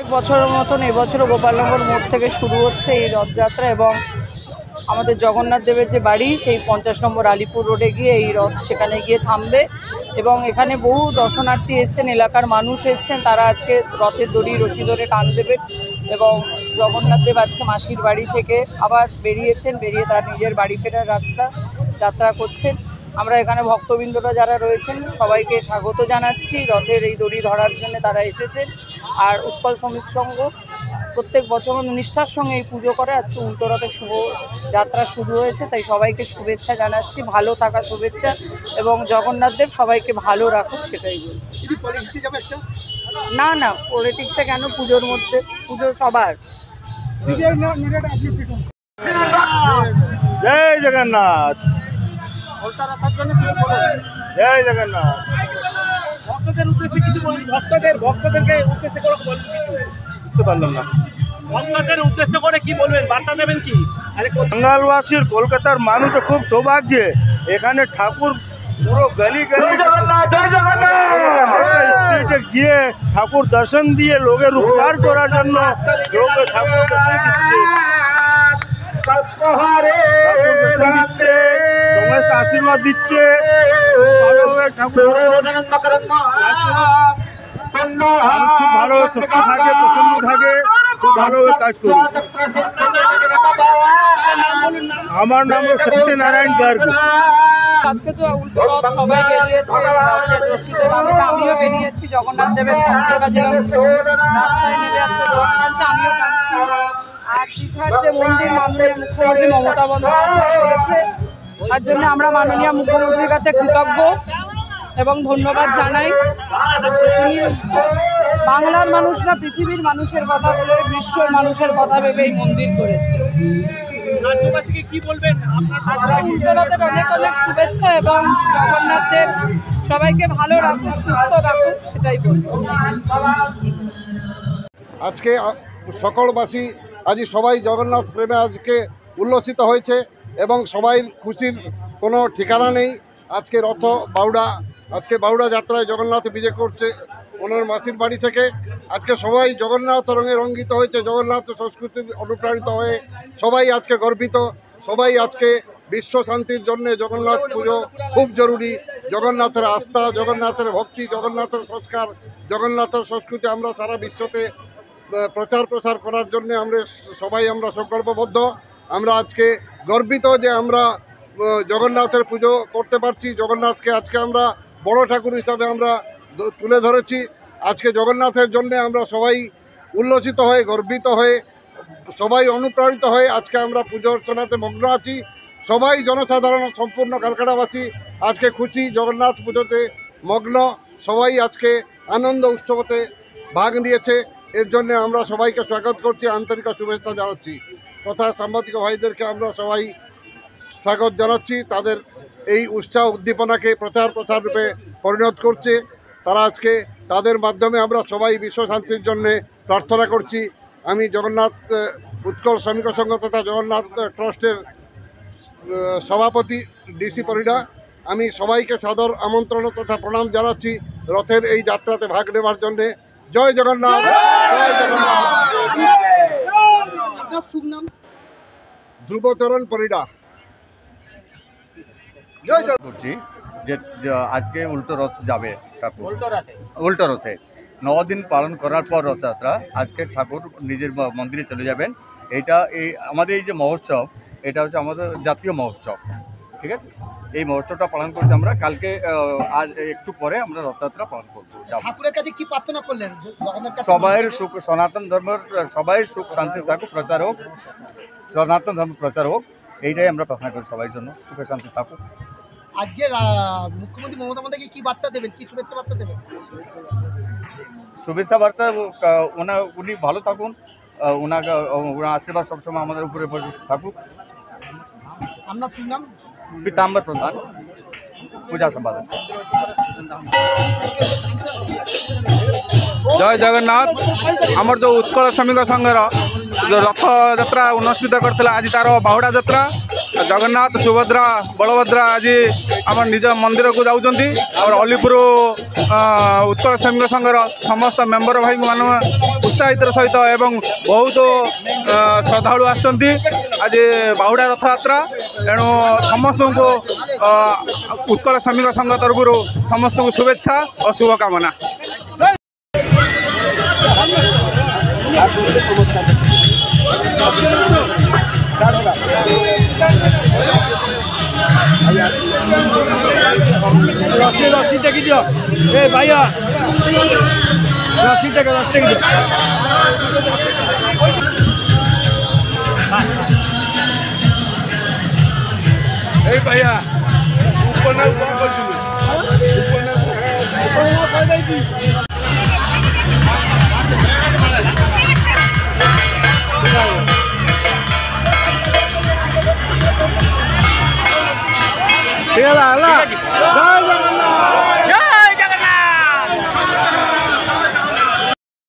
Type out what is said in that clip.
এক বছরের মতন এবছরও গোপালনগর মোড় থেকে শুরু হচ্ছে এই রথযাত্রা এবং আমাদের জগন্নাথ দেবের যে বাড়ি সেই 50 নম্বর আলিপুর রোডে গিয়ে এই রথ সেখানে গিয়ে থামবে এবং এখানে বহু দর্শনার্থী এসছেন, এলাকার মানুষ এসছেন, তারা আজকে রথের দড়ি রশি ধরে টান দেবেন এবং জগন্নাথ দেব আজকে মাসির বাড়ি থেকে আবার বেরিয়ে তার নিজের বাড়ি ফেরার রাস্তা যাত্রা করছেন। আমরা এখানে ভক্তবৃন্দরা যারা রয়েছেন সবাইকে স্বাগত জানাচ্ছি, রথের এই দড়ি ধরার জন্য তারা এসেছেন। আর উৎকল শ্রমিক সংঘ প্রত্যেক বছর নিষ্ঠার সঙ্গে এই পুজো করে, আজকে উল্টো রথের শুভ যাত্রা শুরু হয়েছে, তাই সবাইকে শুভেচ্ছা জানাচ্ছি, ভালো থাকা শুভেচ্ছা এবং জগন্নাথ দেব সবাইকে ভালো রাখুন সেটাই বলি। না না, পলিটিক্সে কেন, পুজোর মধ্যে, পুজো সবার। জয় জগন্নাথ, জয় জগন্নাথ। ভক্তদের উদ্দেশ্যে কিছু বলুন, ভক্তদেরকে উদ্দেশ্যে করে বলুন। বুঝতে পারলাম না, ভক্তদের উদ্দেশ্য করে কি বলবেন, বার্তা দেবেন কি? বাঙালবাসীর কলকাতার মানুষের খুব সৌভাগ্য, এখানে ঠাকুর পুরো গলি গলি স্ট্রিটে গিয়ে ঠাকুর দর্শন দিয়ে লোকের উপকার করার জন্য লোকে ঠাকুর দর্শন দিচ্ছে, সমস্ত আশীর্বাদ দিচ্ছে। ভালোভাবে ঠাকুর মানুষ খুব ভালো সুস্থ থাকে, প্রসন্ন থাকে, খুব ভালোভাবে কাজ করুন। আমার নাম সত্যনারায়ণ গার্গ। আজকে তো উল্টো রথ সবাই বেরিয়েছে, আমিও বেরিয়েছি, জগন্নাথ দেবের ভক্তরা যেরকম রাস্তায় নেমে আজকে রথ টানছে আমিও টানছি। আর দীঘার যে মন্দির মাননীয় মুখ্যমন্ত্রী মমতা বন্দ্যোপাধ্যায় করেছে, তার জন্য আমরা মাননীয় মুখ্যমন্ত্রীর কাছে কৃতজ্ঞ এবং ধন্যবাদ জানাই। তিনি বাংলার মানুষরা পৃথিবীর মানুষের কথা বলে, বিশ্বর মানুষের কথা ভেবে এই মন্দির করেছে। রাজ্যবাসীকে কি বলবেন? উল্টোরথের অনেক অনেক শুভেচ্ছা এবং জগন্নাথ দেব সবাইকে ভালো রাখুন, সুস্থ রাখুন সেটাই বলবো। আজকে সকলবাসী আজ সবাই জগন্নাথ প্রেমে আজকে উল্লসিত হয়েছে এবং সবাই খুশির কোনো ঠিকানা নেই। আজকে রথ বাউড়া, আজকে বাউড়া যাত্রায় জগন্নাথ বিজে করছে ওনার মাসির বাড়ি থেকে। আজকে সবাই জগন্নাথ রঙে রঙ্গিত হয়েছে, জগন্নাথ সংস্কৃতির অনুপ্রাণিত হয়ে সবাই আজকে গর্বিত। সবাই আজকে বিশ্ব শান্তির জন্য জগন্নাথ পুজো খুব জরুরি। জগন্নাথের আস্থা, জগন্নাথের ভক্তি, জগন্নাথের সংস্কার, জগন্নাথের সংস্কৃতি আমরা সারা বিশ্বতে প্রচার করার জন্য আমরা সবাই সংকল্পবদ্ধ। আমরা আজকে গর্বিত যে আমরা জগন্নাথের পুজো করতে পারছি। জগন্নাথকে আজকে আমরা বড় ঠাকুর হিসাবে আমরা তুলে ধরেছি। আজকে জগন্নাথের জন্য আমরা সবাই উল্লসিত হয়ে, গর্বিত হয়ে, সবাই অনুপ্রাণিত হয়ে আজকে আমরা পুজো অর্চনাতে মগ্ন আছি। সবাই জনসাধারণ, সম্পূর্ণ কালকাটাবাসী আজকে খুশি, জগন্নাথ পুজোতে মগ্ন। সবাই আজকে আনন্দ উৎসবতে ভাগ নিয়েছে, এর জন্য আমরা সবাইকে স্বাগত করছি, আন্তরিক শুভেচ্ছা জানাচ্ছি তথা সাংবাদিক ভাইদেরকে আমরা সবাই স্বাগত জানাচ্ছি। তাদের এই উৎসাহ উদ্দীপনাকে প্রচার রূপে পরিণত করছে। তারা আজকে তাদের মাধ্যমে আমরা সবাই বিশ্ব শান্তির জন্যে প্রার্থনা করছি। আমি জগন্নাথ উৎকল শ্রমিক সংঘ তথা জগন্নাথ ট্রাস্টের সভাপতি ডিসি পরিডা, আমি সবাইকে সাদর আমন্ত্রণ তথা প্রণাম জানাচ্ছি রথের এই যাত্রাতে ভাগ নেওয়ার জন্যে। জয় জগন্নাথ, জয় জগন্নাথ। ধ্রুবচরণ পরিডা। করছি যে আজকে উল্টো রথ যাবে ঠাকুর, উল্টো রথে 9 দিন পালন করার পর রথযাত্রা, আজকে ঠাকুর নিজের মন্দিরে চলে যাবেন। এইটা আমাদের এই যে মহোৎসব, এটা হচ্ছে আমাদের জাতীয় মহোৎসব, ঠিক আছে। এই মহোৎসবটা পালন করতে আমরা কালকে আজ একটু পরে আমরা রথযাত্রা পালন করবো। ঠাকুরের কাছে কি প্রার্থনা করলেন? সবাই সুখ, সনাতন ধর্মের সবাই সুখ শান্তি থাকুক, প্রচার হোক, সনাতন ধর্ম প্রচার হোক, এইটাই আমরা প্রার্থনা করি, সবাই জন্য সুখে শান্তি থাকুক। আজকে মুখ্যমন্ত্রী মমতা বন্দ্যোপাধ্যায় কি বার্তা দেবেন, কি শুভেচ্ছা বার্তা দেবেন? শুভেচ্ছা বার্তা, উনি ভালো থাকুন, ওনার আশীর্বাদ সবসময় আমাদের উপরে থাকুক। আপনার শুনলাম পীতাম্বর প্রধান, পূজা সম্পাদক। জয় জগন্নাথ। আমার যে উৎকল শ্রমিক সংঘর যে রথযাত্রা অনুষ্ঠিত করছিল, আজ তার বাহুড়া যাত্রা। জগন্নাথ, সুভদ্রা, বলভদ্রা আজ আমার নিজ মন্দিরକୁ যাচ্ছেন। আমার অলিপুর উৎকল শ্রমিক সংঘর সমস্ত মেম্বর ভাই মানে उत्साहितर सहित एवं बहुत श्रद्धालु आसछन्ति आज बाहुड़ा रथयात्रा तेणु समस्त को उत्कल श्रमिक संघ तरफ समस्त को शुभेच्छा और शुभकामना। रस्सी टेकी दियो ए भैया रस्सी टेकी दियो ए भैया ऊपर ना ऊपर कर दियो ऊपर ना कर दी ठीक है